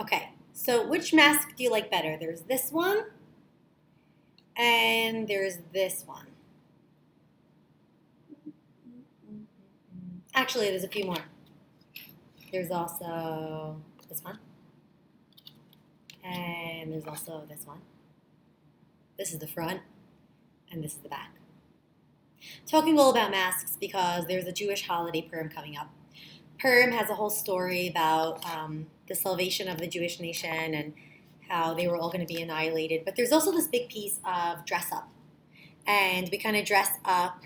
Okay, so which mask do you like better? There's this one, and there's this one. Actually, there's a few more. There's also this one, and there's also this one. This is the front, and this is the back. Talking all about masks because there's a Jewish holiday Purim coming up. Purim has a whole story about the salvation of the Jewish nation and how they were all going to be annihilated. But there's also this big piece of dress up. And we kind of dress up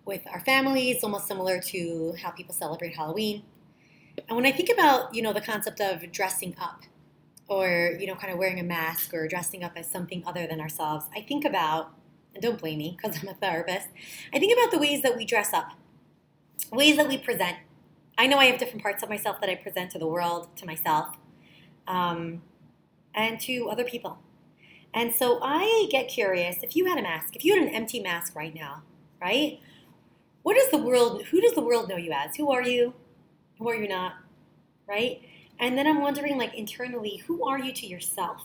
with our families, almost similar to how people celebrate Halloween. And when I think about, the concept of dressing up or, kind of wearing a mask or dressing up as something other than ourselves, I think about, and don't blame me because I'm a therapist, I think about the ways that we dress up, ways that we present. I know I have different parts of myself that I present to the world, to myself, and to other people. And so I get curious, if you had a mask, if you had an empty mask right now, right? Who does the world know you as? Who are you? Who are you not? Right? And then I'm wondering, like, internally, who are you to yourself?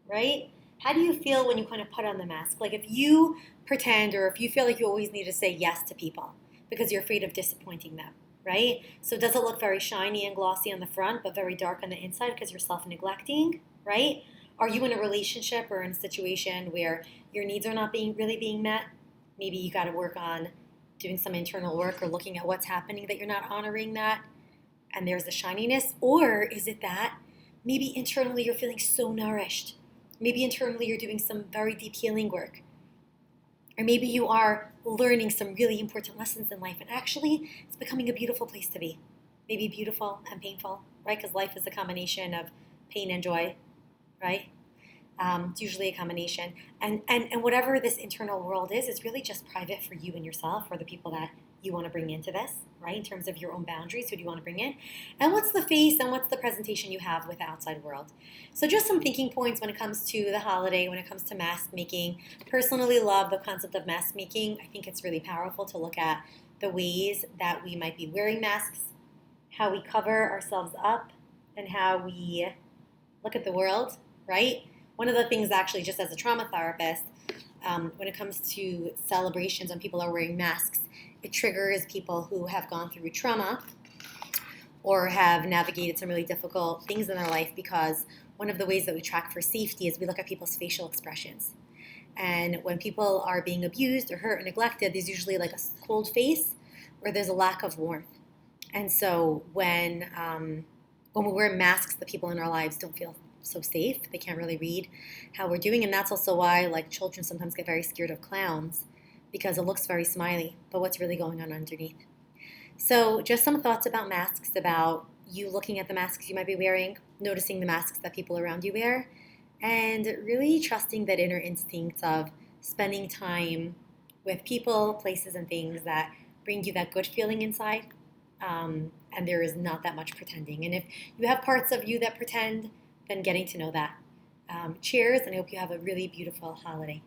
Right? How do you feel when you kind of put on the mask? Like, if you pretend or if you feel like you always need to say yes to people because you're afraid of disappointing them, right? So does it look very shiny and glossy on the front but very dark on the inside because you're self-neglecting, right? Are you in a relationship or in a situation where your needs are not really being met? Maybe you got to work on doing some internal work or looking at what's happening that you're not honoring that and there's the shininess. Or is it that maybe internally you're feeling so nourished? Maybe internally you're doing some very deep healing work. Or maybe you are learning some really important lessons in life and actually it's becoming a beautiful place to be. Maybe beautiful and painful, right? Because life is a combination of pain and joy, right? It's usually a combination. And whatever this internal world is, it's really just private for you and yourself or the people that you want to bring into this, right? In terms of your own boundaries, who do you want to bring in? And what's the face and what's the presentation you have with the outside world? So just some thinking points when it comes to the holiday, when it comes to mask making. Personally love the concept of mask making. I think it's really powerful to look at the ways that we might be wearing masks, how we cover ourselves up, and how we look at the world, right? One of the things actually, just as a trauma therapist, when it comes to celebrations when people are wearing masks, it triggers people who have gone through trauma or have navigated some really difficult things in their life because one of the ways that we track for safety is we look at people's facial expressions. And when people are being abused or hurt or neglected, there's usually like a cold face or there's a lack of warmth. And so when we wear masks, the people in our lives don't feel so safe. They can't really read how we're doing. And that's also why, like, children sometimes get very scared of clowns because it looks very smiley, but what's really going on underneath? So just some thoughts about masks, about you looking at the masks you might be wearing, noticing the masks that people around you wear, and really trusting that inner instinct of spending time with people, places, and things that bring you that good feeling inside. And there is not that much pretending. And if you have parts of you that pretend, then getting to know that. Cheers, and I hope you have a really beautiful holiday.